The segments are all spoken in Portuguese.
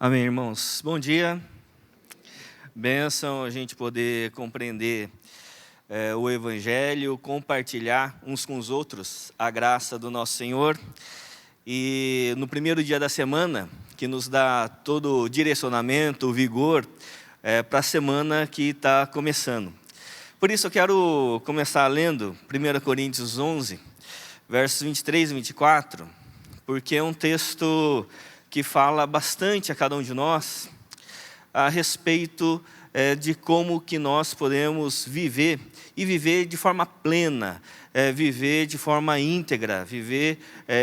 Amém, irmãos. Bom dia. Bênção a gente poder compreender o Evangelho, compartilhar uns com os outros a graça do nosso Senhor. E no primeiro dia da semana, que nos dá todo o direcionamento, o vigor para a semana que está começando. Por isso eu quero começar lendo 1 Coríntios 11, versos 23 e 24, porque é um texto que fala bastante a cada um de nós a respeito de como que nós podemos viver, e viver de forma plena, viver de forma íntegra, viver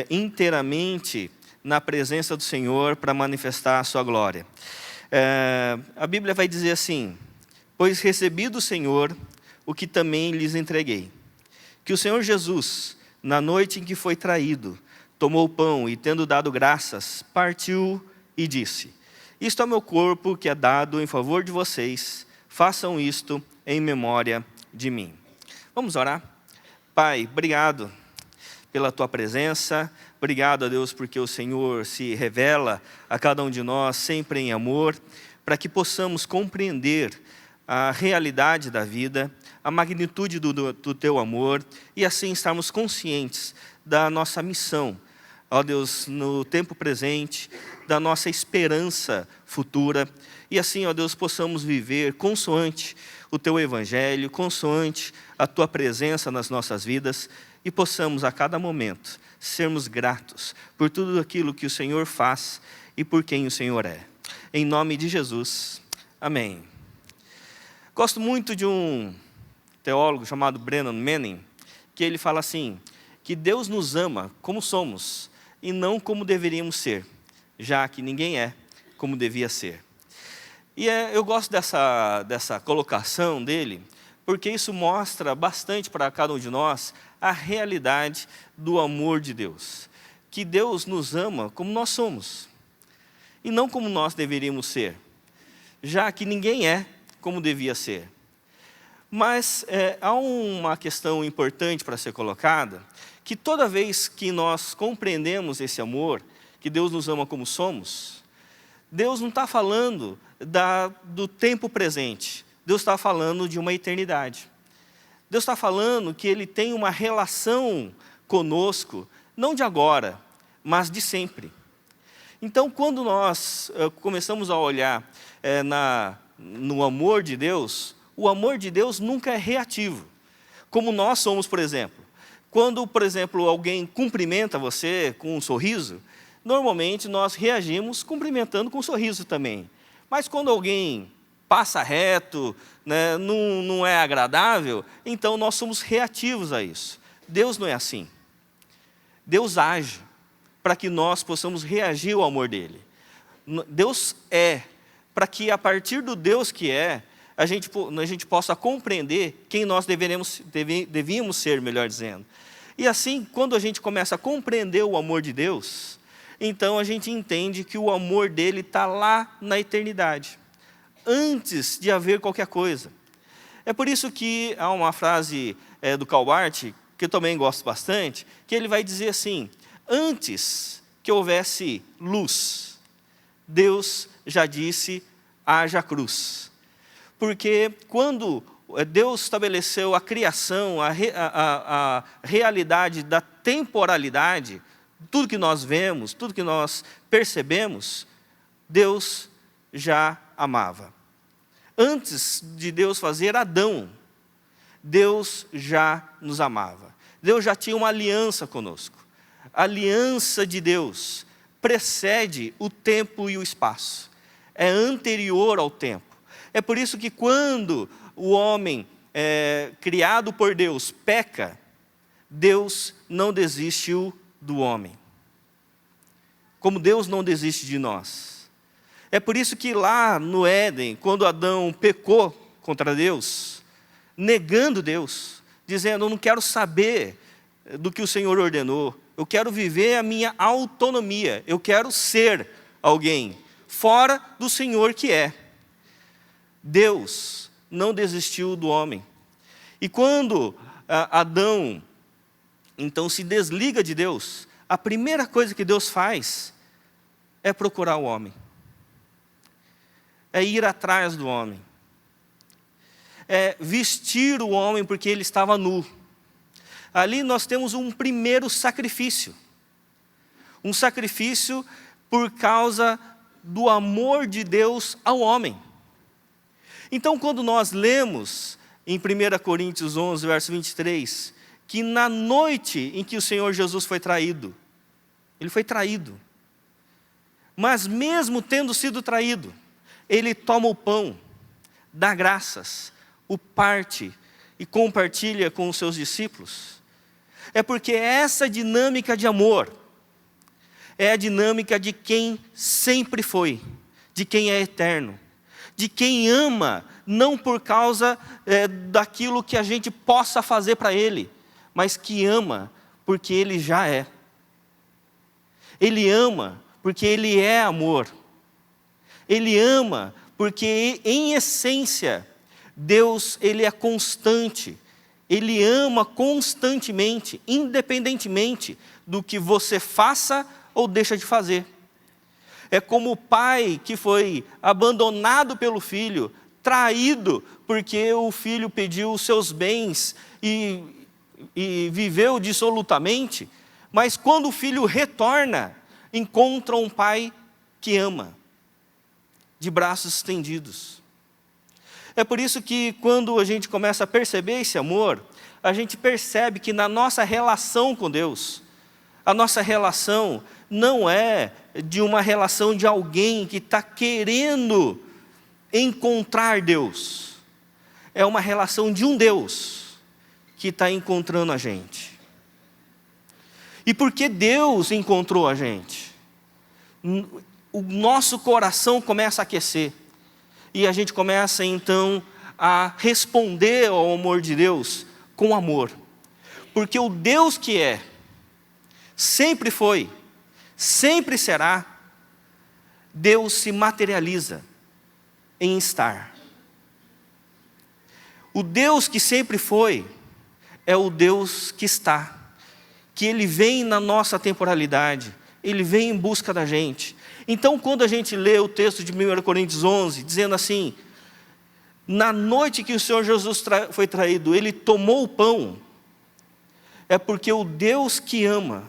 inteiramente na presença do Senhor para manifestar a sua glória. A Bíblia vai dizer assim: pois recebi do Senhor o que também lhes entreguei, que o Senhor Jesus, na noite em que foi traído, tomou o pão e, tendo dado graças, partiu e disse: isto é o meu corpo que é dado em favor de vocês, façam isto em memória de mim. Vamos orar? Pai, obrigado pela Tua presença, obrigado a Deus porque o Senhor se revela a cada um de nós sempre em amor, para que possamos compreender a realidade da vida, a magnitude do Teu amor, e assim estarmos conscientes da nossa missão, ó Deus, no tempo presente, da nossa esperança futura, e assim, ó Deus, possamos viver consoante o Teu Evangelho, consoante a Tua presença nas nossas vidas, e possamos a cada momento sermos gratos por tudo aquilo que o Senhor faz e por quem o Senhor é. Em nome de Jesus, amém. Gosto muito de um teólogo chamado Brennan Manning, que ele fala assim, que Deus nos ama como somos, e não como deveríamos ser, já que ninguém é como devia ser. E eu gosto dessa colocação dele, porque isso mostra bastante para cada um de nós a realidade do amor de Deus. Que Deus nos ama como nós somos, e não como nós deveríamos ser, já que ninguém é como devia ser. Mas há uma questão importante para ser colocada, que toda vez que nós compreendemos esse amor, que Deus nos ama como somos, Deus não está falando do tempo presente, Deus está falando de uma eternidade. Deus está falando que Ele tem uma relação conosco, não de agora, mas de sempre. Então, quando nós começamos a olhar no amor de Deus, o amor de Deus nunca é reativo, como nós somos, por exemplo. Quando, por exemplo, alguém cumprimenta você com um sorriso, normalmente nós reagimos cumprimentando com um sorriso também. Mas quando alguém passa reto, né, não é agradável, então nós somos reativos a isso. Deus não é assim. Deus age para que nós possamos reagir ao amor dele. Deus é, para que a partir do Deus que é, a gente possa compreender quem nós devíamos ser, melhor dizendo. E assim, quando a gente começa a compreender o amor de Deus, então a gente entende que o amor dele está lá na eternidade, antes de haver qualquer coisa. É por isso que há uma frase do Calbart, que eu também gosto bastante, que ele vai dizer assim: antes que houvesse luz, Deus já disse, haja cruz. Porque quando Deus estabeleceu a criação, a realidade da temporalidade, tudo que nós vemos, tudo que nós percebemos, Deus já amava. Antes de Deus fazer Adão, Deus já nos amava. Deus já tinha uma aliança conosco. A aliança de Deus precede o tempo e o espaço. É anterior ao tempo. É por isso que quando o homem, criado por Deus, peca, Deus não desistiu do homem. Como Deus não desiste de nós. É por isso que lá no Éden, quando Adão pecou contra Deus, negando Deus, dizendo: eu não quero saber do que o Senhor ordenou, eu quero viver a minha autonomia, eu quero ser alguém fora do Senhor que é. Deus não desistiu do homem. E quando Adão, então, se desliga de Deus, a primeira coisa que Deus faz é procurar o homem. é ir atrás do homem, é vestir o homem porque ele estava nu. Ali nós temos um primeiro sacrifício, um sacrifício por causa do amor de Deus ao homem. Então, quando nós lemos em 1 Coríntios 11, verso 23, que na noite em que o Senhor Jesus foi traído, ele foi traído, mas mesmo tendo sido traído, ele toma o pão, dá graças, o parte e compartilha com os seus discípulos. É porque essa dinâmica de amor é a dinâmica de quem sempre foi, de quem é eterno, de quem ama, não por causa daquilo que a gente possa fazer para Ele, mas que ama porque Ele já é. Ele ama porque Ele é amor. Ele ama porque, em essência, Deus, Ele é constante. Ele ama constantemente, independentemente do que você faça ou deixa de fazer. É como o pai que foi abandonado pelo filho, traído, porque o filho pediu os seus bens e viveu dissolutamente, mas quando o filho retorna, encontra um pai que ama, de braços estendidos. É por isso que quando a gente começa a perceber esse amor, a gente percebe que na nossa relação com Deus, a nossa relação não é de uma relação de alguém que está querendo encontrar Deus. É uma relação de um Deus que está encontrando a gente. E porque Deus encontrou a gente, o nosso coração começa a aquecer. E a gente começa então a responder ao amor de Deus com amor. Porque o Deus que é, sempre foi, sempre será, Deus se materializa em estar. O Deus que sempre foi, é o Deus que está. Que Ele vem na nossa temporalidade, Ele vem em busca da gente. Então, quando a gente lê o texto de 1 Coríntios 11, dizendo assim, na noite que o Senhor Jesus foi traído, Ele tomou o pão, é porque o Deus que ama,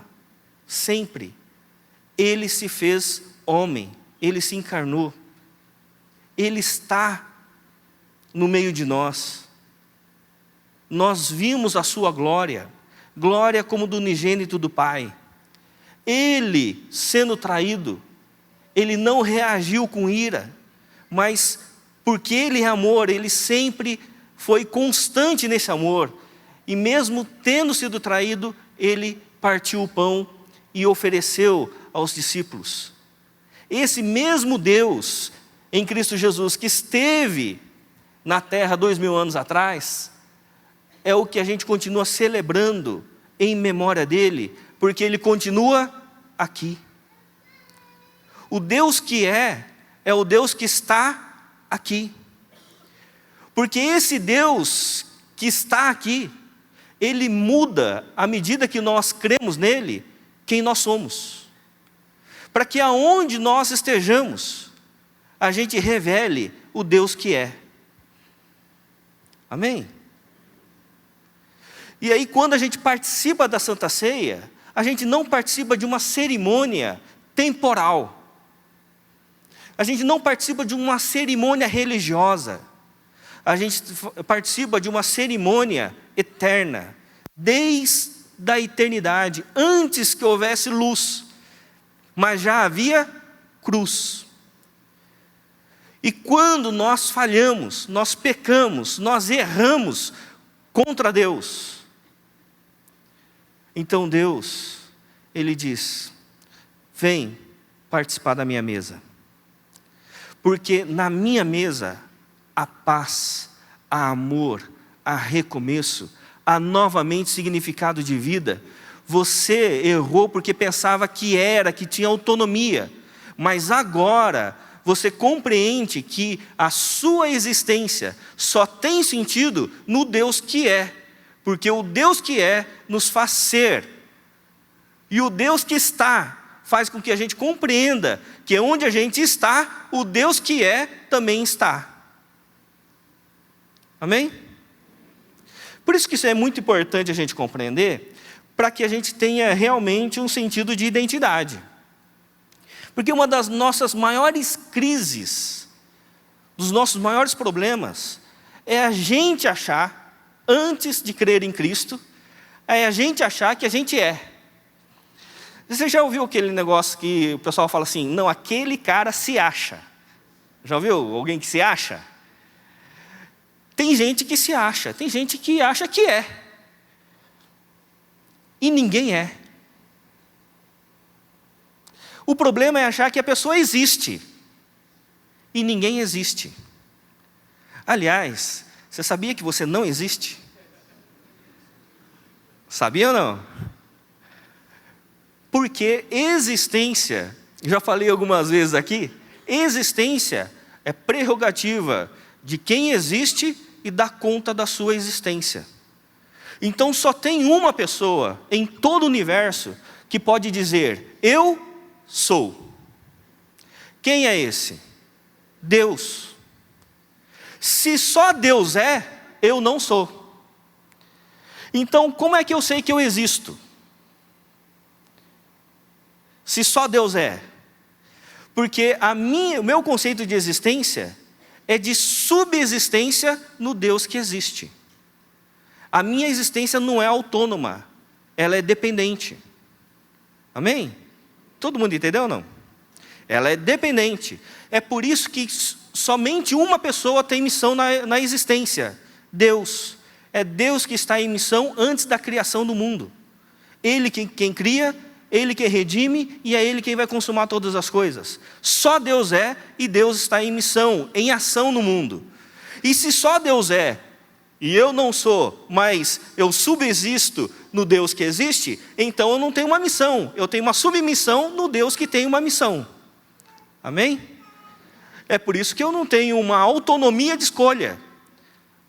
sempre, Ele se fez homem, Ele se encarnou, Ele está no meio de nós. Nós vimos a sua glória, glória como do unigênito do Pai. Ele, sendo traído, Ele não reagiu com ira, mas porque Ele é amor, Ele sempre foi constante nesse amor. E mesmo tendo sido traído, Ele partiu o pão e ofereceu aos discípulos. Esse mesmo Deus, em Cristo Jesus, que esteve na terra 2000 anos atrás, é o que a gente continua celebrando em memória dEle, porque Ele continua aqui. O Deus que é o Deus que está aqui. Porque esse Deus que está aqui, Ele muda, à medida que nós cremos nele, quem nós somos. Para que aonde nós estejamos, a gente revele o Deus que é. Amém? E aí, quando a gente participa da Santa Ceia, a gente não participa de uma cerimônia temporal. A gente não participa de uma cerimônia religiosa. A gente participa de uma cerimônia eterna, desde a eternidade, antes que houvesse luz, mas já havia cruz. E quando nós falhamos, nós pecamos, nós erramos contra Deus, então Deus, Ele diz, vem participar da minha mesa. Porque na minha mesa há paz, há amor, há recomeço, há novamente significado de vida. Você errou porque pensava que tinha autonomia, mas agora você compreende que a sua existência só tem sentido no Deus que é, porque o Deus que é nos faz ser, e o Deus que está faz com que a gente compreenda que onde a gente está, o Deus que é também está. Amém? Por isso que isso é muito importante a gente compreender, para que a gente tenha realmente um sentido de identidade. Porque uma das nossas maiores crises, dos nossos maiores problemas, é a gente achar, antes de crer em Cristo, é a gente achar que a gente é. Você já ouviu aquele negócio que o pessoal fala assim, não, aquele cara se acha. Já ouviu alguém que se acha? Tem gente que se acha, tem gente que acha que é. E ninguém é. O problema é achar que a pessoa existe. E ninguém existe. Aliás, você sabia que você não existe? Sabia ou não? Porque existência, já falei algumas vezes aqui, existência é prerrogativa de quem existe e dá conta da sua existência. Então só tem uma pessoa em todo o universo que pode dizer, eu sou. Quem é esse? Deus. Se só Deus é, eu não sou. Então como é que eu sei que eu existo? Se só Deus é. Porque o meu conceito de existência é de subexistência no Deus que existe. A minha existência não é autônoma, ela é dependente. Amém? Todo mundo entendeu ou não? Ela é dependente. É por isso que somente uma pessoa tem missão na existência. Deus. É Deus que está em missão antes da criação do mundo. Ele quem cria, Ele quem redime e é Ele quem vai consumar todas as coisas. Só Deus é e Deus está em missão, em ação no mundo. E se só Deus é e eu não sou, mas eu subsisto no Deus que existe, então eu não tenho uma missão, eu tenho uma submissão no Deus que tem uma missão. Amém? É por isso que eu não tenho uma autonomia de escolha.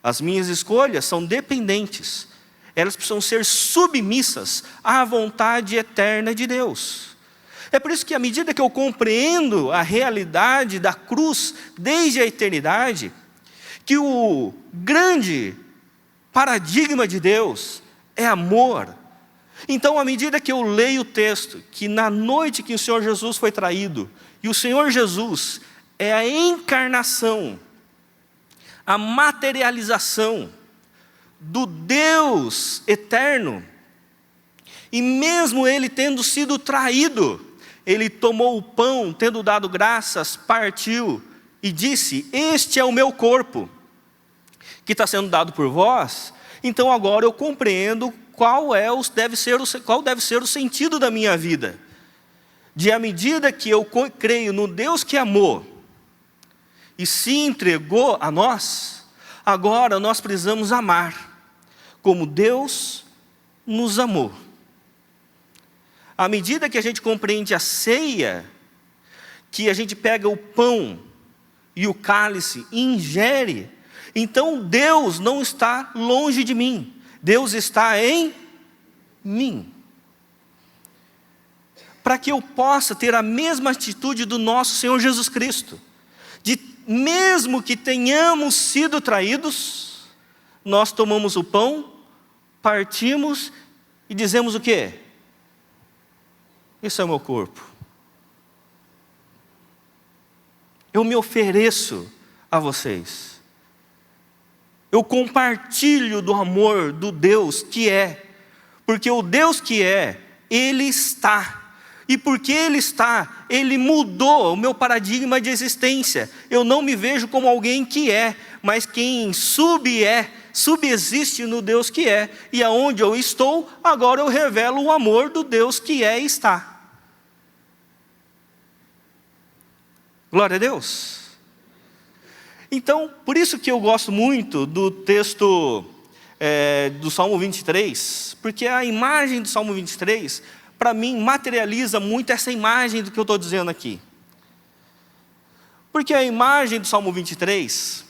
As minhas escolhas são dependentes. Elas precisam ser submissas à vontade eterna de Deus. É por isso que à medida que eu compreendo a realidade da cruz desde a eternidade, que o grande paradigma de Deus é amor. Então, à medida que eu leio o texto, que na noite que o Senhor Jesus foi traído, e o Senhor Jesus é a encarnação, a materialização do Deus eterno, e mesmo Ele tendo sido traído, Ele tomou o pão, tendo dado graças, partiu e disse, este é o meu corpo, que está sendo dado por vós. Então agora eu compreendo qual deve ser o sentido da minha vida. De à medida que eu creio no Deus que amou, e se entregou a nós, agora nós precisamos amar, como Deus nos amou. À medida que a gente compreende a ceia, que a gente pega o pão e o cálice e ingere, então Deus não está longe de mim, Deus está em mim. Para que eu possa ter a mesma atitude do nosso Senhor Jesus Cristo, de mesmo que tenhamos sido traídos, nós tomamos o pão, partimos e dizemos o quê? Esse é o meu corpo. Eu me ofereço a vocês. Eu compartilho do amor do Deus que é. Porque o Deus que é, Ele está. E porque Ele está, Ele mudou o meu paradigma de existência. Eu não me vejo como alguém que é, mas quem subexiste no Deus que é. E aonde eu estou, agora eu revelo o amor do Deus que é e está. Glória a Deus. Então, por isso que eu gosto muito do texto do Salmo 23, porque a imagem do Salmo 23, para mim, materializa muito essa imagem do que eu estou dizendo aqui. Porque a imagem do Salmo 23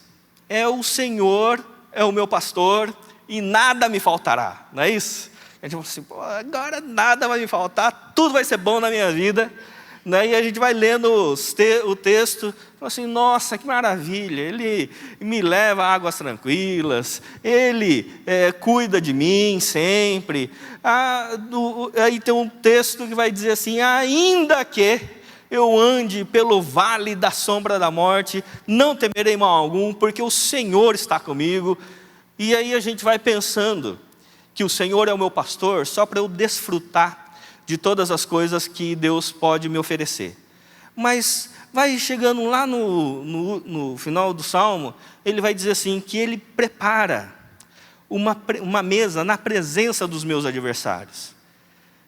é o Senhor, é o meu pastor, e nada me faltará, não é isso? A gente fala assim, pô, agora nada vai me faltar, tudo vai ser bom na minha vida. Né? E a gente vai lendo o texto, fala assim, nossa, que maravilha, Ele me leva a águas tranquilas, Ele cuida de mim sempre. Aí tem um texto que vai dizer assim, ainda que eu ande pelo vale da sombra da morte, não temerei mal algum, porque o Senhor está comigo. E aí a gente vai pensando que o Senhor é o meu pastor, só para eu desfrutar de todas as coisas que Deus pode me oferecer. Mas vai chegando lá no final do Salmo, ele vai dizer assim, que ele prepara uma mesa na presença dos meus adversários.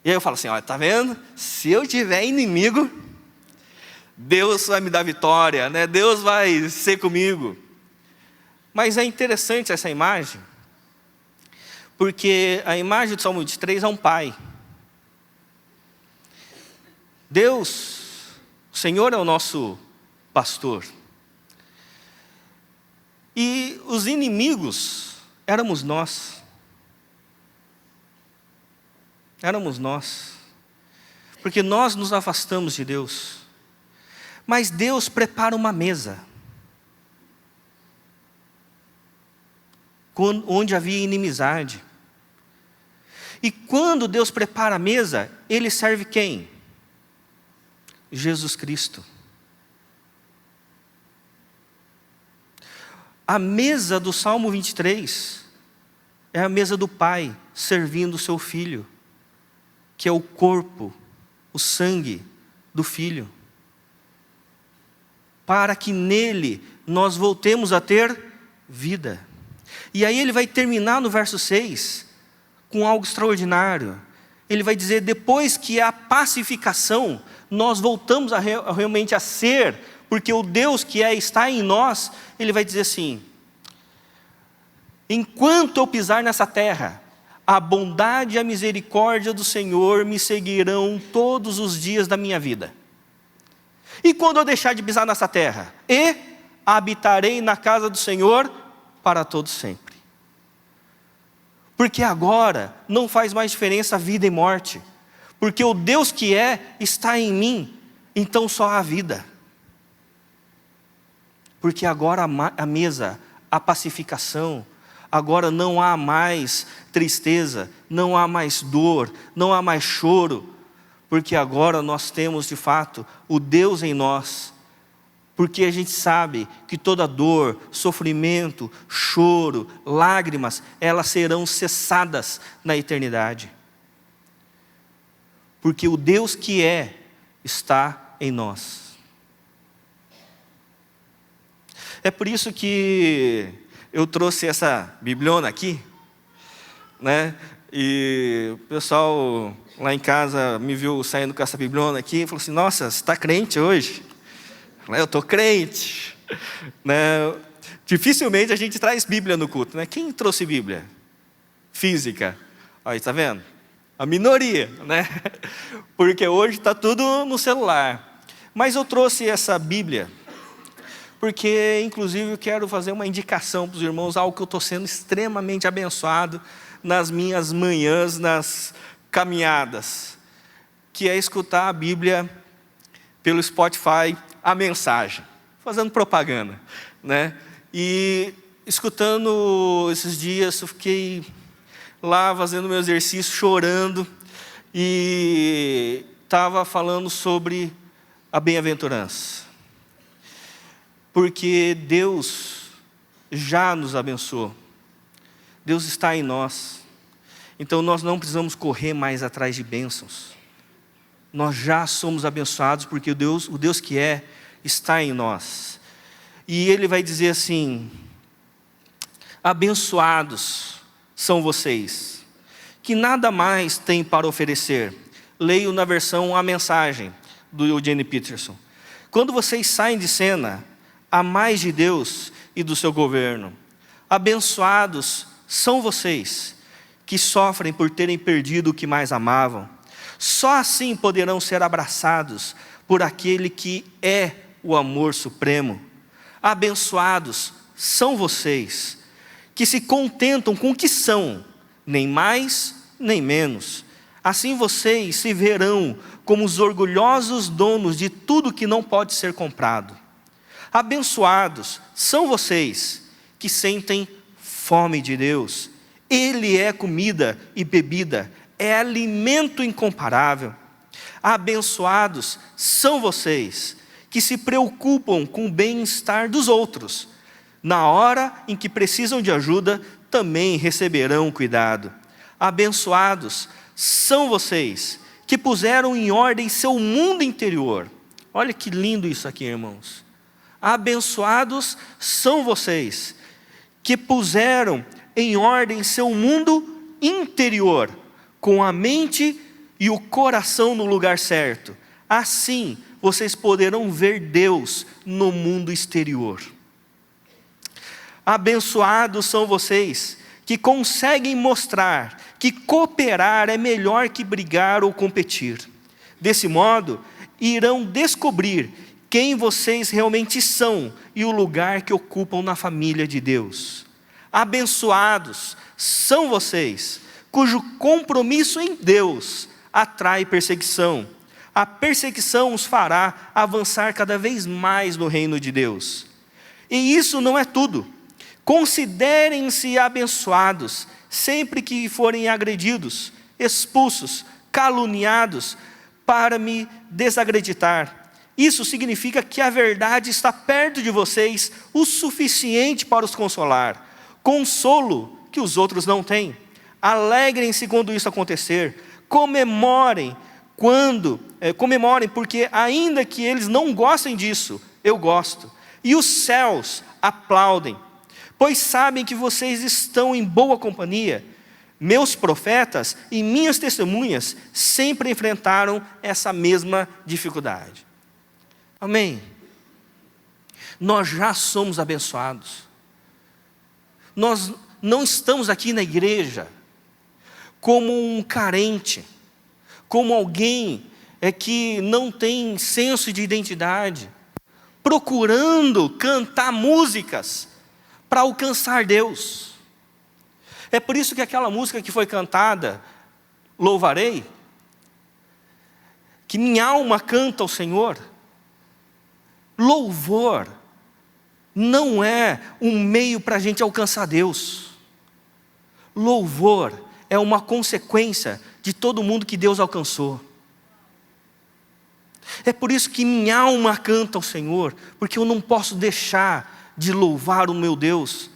E aí eu falo assim, olha, tá vendo? Se eu tiver inimigo, Deus vai me dar vitória, né? Deus vai ser comigo. Mas é interessante essa imagem, porque a imagem do Salmo 23 é um pai. Deus, o Senhor é o nosso pastor. E os inimigos éramos nós. Éramos nós. Porque nós nos afastamos de Deus. Mas Deus prepara uma mesa, onde havia inimizade. E quando Deus prepara a mesa, Ele serve quem? Jesus Cristo. A mesa do Salmo 23 é a mesa do Pai servindo o seu Filho, que é o corpo, o sangue do Filho, para que nele nós voltemos a ter vida. E aí ele vai terminar no verso 6 com algo extraordinário. Ele vai dizer, depois que a pacificação, nós voltamos realmente a ser, porque o Deus que está em nós, Ele vai dizer assim, enquanto eu pisar nessa terra, a bondade e a misericórdia do Senhor me seguirão todos os dias da minha vida. E quando eu deixar de pisar nessa terra, habitarei na casa do Senhor para todo sempre. Porque agora não faz mais diferença vida e morte, porque o Deus que está em mim, então só há vida. Porque agora a mesa, a pacificação, agora não há mais tristeza, não há mais dor, não há mais choro, porque agora nós temos de fato o Deus em nós. Porque a gente sabe que toda dor, sofrimento, choro, lágrimas, elas serão cessadas na eternidade. Porque o Deus que está em nós. É por isso que eu trouxe essa bibliona aqui, né? E o pessoal lá em casa me viu saindo com essa bibliona aqui e falou assim, nossa, você está crente hoje? Eu estou crente, né? Dificilmente a gente traz Bíblia no culto, né? Quem trouxe Bíblia? Física. Aí, está vendo? A minoria, né? Porque hoje está tudo no celular. Mas eu trouxe essa Bíblia, porque inclusive eu quero fazer uma indicação para os irmãos, algo que eu estou sendo extremamente abençoado nas minhas manhãs, nas caminhadas, que é escutar a Bíblia pelo Spotify, a mensagem, fazendo propaganda, né? E escutando esses dias, eu fiquei lá fazendo meu exercício, chorando, e estava falando sobre a bem-aventurança. Porque Deus já nos abençoou. Deus está em nós. Então nós não precisamos correr mais atrás de bênçãos. Nós já somos abençoados porque o Deus que está em nós. E Ele vai dizer assim, abençoados são vocês, que nada mais têm para oferecer. Leio na versão A Mensagem, do Eugene Peterson. Quando vocês saem de cena, há mais de Deus e do seu governo. Abençoados são vocês, que sofrem por terem perdido o que mais amavam. Só assim poderão ser abraçados por aquele que é o amor supremo. Abençoados são vocês, que se contentam com o que são, nem mais nem menos. Assim vocês se verão como os orgulhosos donos de tudo que não pode ser comprado. Abençoados são vocês que sentem fome de Deus. Ele é comida e bebida, é alimento incomparável. Abençoados são vocês que se preocupam com o bem-estar dos outros. Na hora em que precisam de ajuda, também receberão cuidado. Abençoados são vocês que puseram em ordem seu mundo interior. Olha que lindo isso aqui, irmãos. Abençoados são vocês que puseram em ordem seu mundo interior, com a mente e o coração no lugar certo. Assim, vocês poderão ver Deus no mundo exterior. Abençoados são vocês que conseguem mostrar que cooperar é melhor que brigar ou competir. Desse modo, irão descobrir quem vocês realmente são e o lugar que ocupam na família de Deus. Abençoados são vocês, cujo compromisso em Deus atrai perseguição. A perseguição os fará avançar cada vez mais no reino de Deus. E isso não é tudo. Considerem-se abençoados sempre que forem agredidos, expulsos, caluniados, para me desacreditar. Isso significa que a verdade está perto de vocês o suficiente para os consolar. Consolo que os outros não têm. Alegrem-se quando isso acontecer. Comemorem porque ainda que eles não gostem disso, eu gosto. E os céus aplaudem, pois sabem que vocês estão em boa companhia. Meus profetas e minhas testemunhas sempre enfrentaram essa mesma dificuldade. Amém? Nós já somos abençoados. Nós não estamos aqui na igreja como um carente, como alguém que não tem senso de identidade, procurando cantar músicas para alcançar Deus. É por isso que aquela música que foi cantada, Louvarei, que minha alma canta ao Senhor, louvor não é um meio para a gente alcançar Deus. Louvor é uma consequência de todo mundo que Deus alcançou. É por isso que minha alma canta ao Senhor, porque eu não posso deixar de louvar o meu Deus,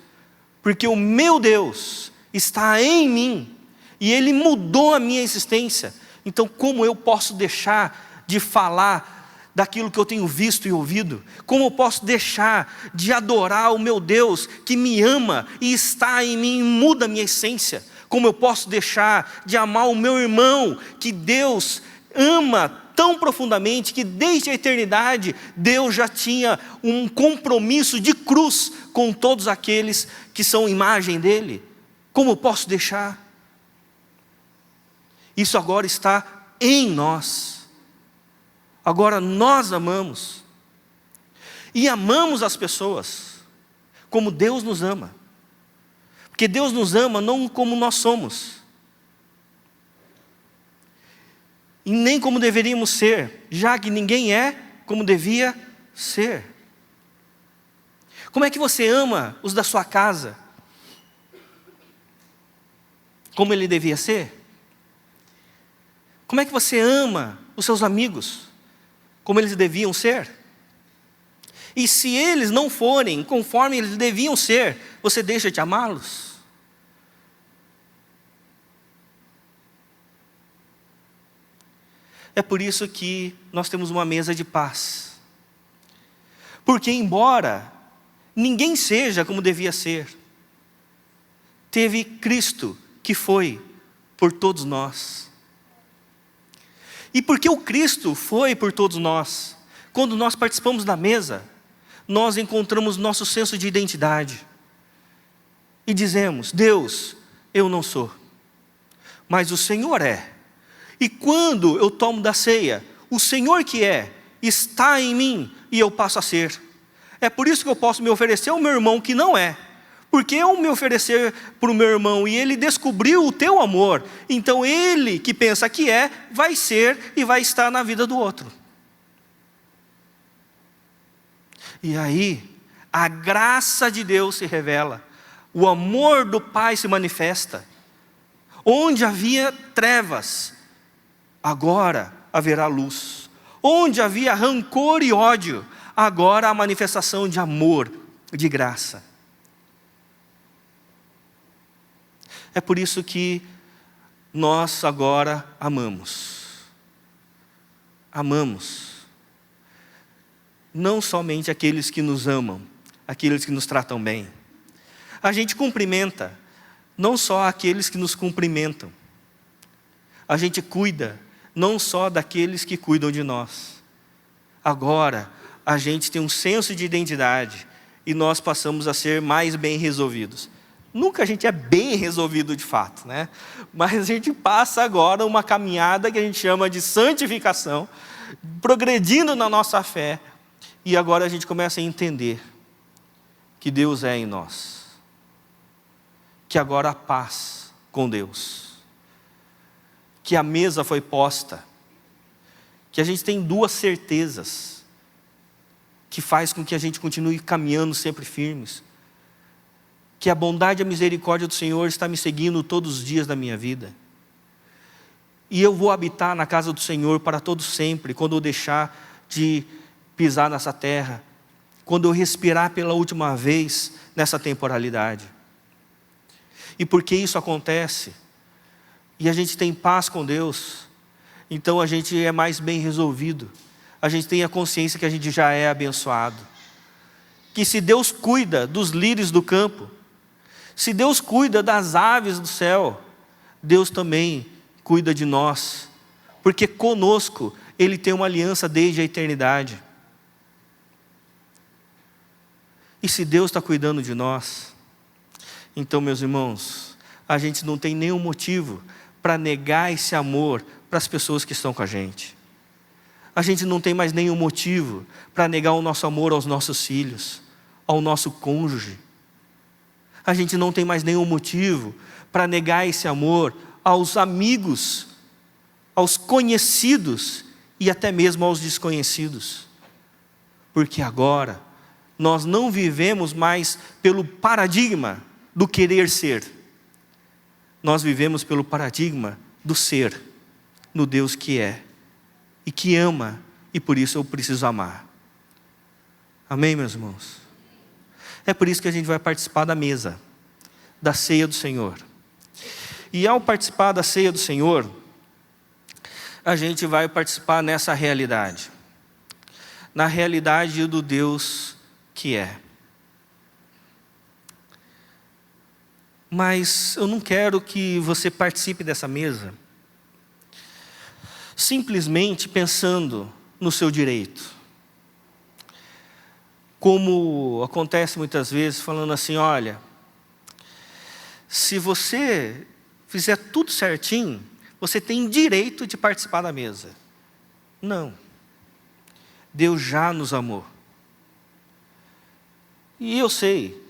porque o meu Deus está em mim, e Ele mudou a minha existência. Então como eu posso deixar de falar daquilo que eu tenho visto e ouvido? Como eu posso deixar de adorar o meu Deus que me ama e está em mim e muda a minha essência? Como eu posso deixar de amar o meu irmão que Deus ama tão profundamente que desde a eternidade Deus já tinha um compromisso de cruz com todos aqueles que são imagem dele? Como eu posso deixar? Isso agora está em nós. Agora nós amamos. E amamos as pessoas como Deus nos ama. Porque Deus nos ama não como nós somos. E nem como deveríamos ser, já que ninguém é como devia ser. Como é que você ama os da sua casa? Como ele devia ser? Como é que você ama os seus amigos? Como eles deviam ser? E se eles não forem conforme eles deviam ser, você deixa de amá-los? É por isso que nós temos uma mesa de paz. Porque embora ninguém seja como devia ser, teve Cristo que foi por todos nós. E porque o Cristo foi por todos nós, quando nós participamos da mesa, nós encontramos nosso senso de identidade. E dizemos: Deus, eu não sou, mas o Senhor é. E quando eu tomo da ceia, o Senhor que é, está em mim e eu passo a ser. É por isso que eu posso me oferecer ao meu irmão que não é, Porque eu me oferecer para o meu irmão e ele descobriu o teu amor, então ele que pensa que vai ser e vai estar na vida do outro. E aí, a graça de Deus se revela, o amor do Pai se manifesta. Onde havia trevas, agora haverá luz. Onde havia rancor e ódio, agora a manifestação de amor, de graça. É por isso que nós agora amamos. Amamos. Não somente aqueles que nos amam, aqueles que nos tratam bem. A gente cumprimenta, não só aqueles que nos cumprimentam. A gente cuida, não só daqueles que cuidam de nós. Agora, a gente tem um senso de identidade e nós passamos a ser mais bem resolvidos. Nunca a gente é bem resolvido de fato, né? Mas a gente passa agora uma caminhada que a gente chama de santificação, progredindo na nossa fé. E agora a gente começa a entender que Deus é em nós. Que agora há paz com Deus. Que a mesa foi posta. Que a gente tem duas certezas. Que faz com que a gente continue caminhando sempre firmes. Que a bondade e a misericórdia do Senhor está me seguindo todos os dias da minha vida. E eu vou habitar na casa do Senhor para todo sempre, quando eu deixar de pisar nessa terra, quando eu respirar pela última vez nessa temporalidade. E porque isso acontece, e a gente tem paz com Deus, então a gente é mais bem resolvido, a gente tem a consciência que a gente já é abençoado. Que se Deus cuida dos lírios do campo, se Deus cuida das aves do céu, Deus também cuida de nós, porque conosco Ele tem uma aliança desde a eternidade. E se Deus está cuidando de nós, então, meus irmãos, a gente não tem nenhum motivo para negar esse amor para as pessoas que estão com a gente. A gente não tem mais nenhum motivo para negar o nosso amor aos nossos filhos, ao nosso cônjuge. A gente não tem mais nenhum motivo para negar esse amor aos amigos, aos conhecidos e até mesmo aos desconhecidos. Porque agora nós não vivemos mais pelo paradigma do querer ser. Nós vivemos pelo paradigma do ser, no Deus que é e que ama, e por isso eu preciso amar. Amém, meus irmãos? É por isso que a gente vai participar da mesa, da ceia do Senhor. E ao participar da ceia do Senhor, a gente vai participar nessa realidade. Na realidade do Deus que é. Mas eu não quero que você participe dessa mesa simplesmente pensando no seu direito. Como acontece muitas vezes, falando assim, olha, se você fizer tudo certinho, você tem direito de participar da mesa. Não. Deus já nos amou. E eu sei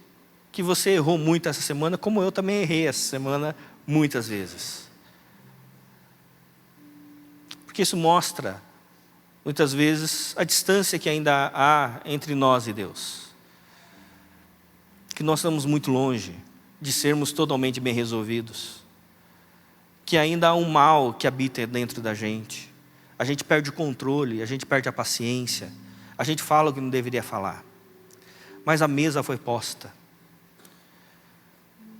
que você errou muito essa semana, como eu também errei essa semana muitas vezes. Porque isso mostra, muitas vezes, a distância que ainda há entre nós e Deus. Que nós estamos muito longe de sermos totalmente bem resolvidos. Que ainda há um mal que habita dentro da gente. A gente perde o controle, a gente perde a paciência. A gente fala o que não deveria falar. Mas a mesa foi posta.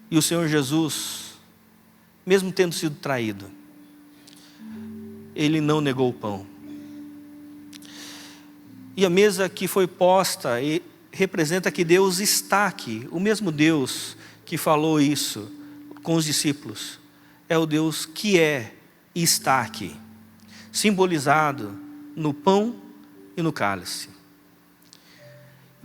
E o Senhor Jesus, mesmo tendo sido traído, Ele não negou o pão. E a mesa que foi posta representa que Deus está aqui. O mesmo Deus que falou isso com os discípulos é o Deus que é e está aqui, simbolizado no pão e no cálice.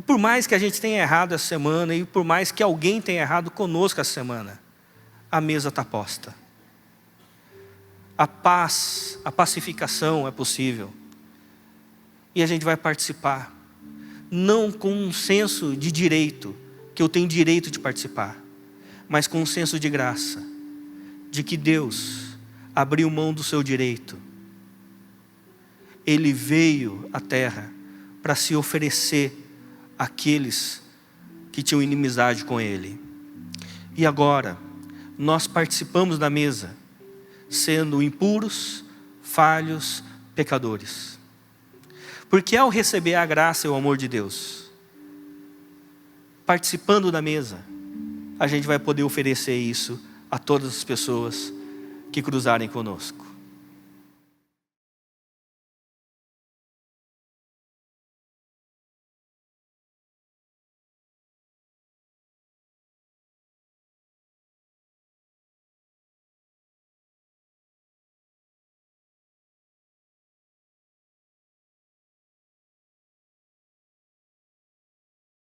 Por mais que a gente tenha errado essa semana e por mais que alguém tenha errado conosco essa semana, a mesa está posta. A paz, a pacificação é possível. E a gente vai participar, não com um senso de direito que eu tenho direito de participar, mas com um senso de graça, de que Deus abriu mão do seu direito. Ele veio à terra para se oferecer àqueles que tinham inimizade com Ele. E agora, nós participamos da mesa, sendo impuros, falhos, pecadores. Porque ao receber a graça e o amor de Deus, participando da mesa, a gente vai poder oferecer isso a todas as pessoas que cruzarem conosco.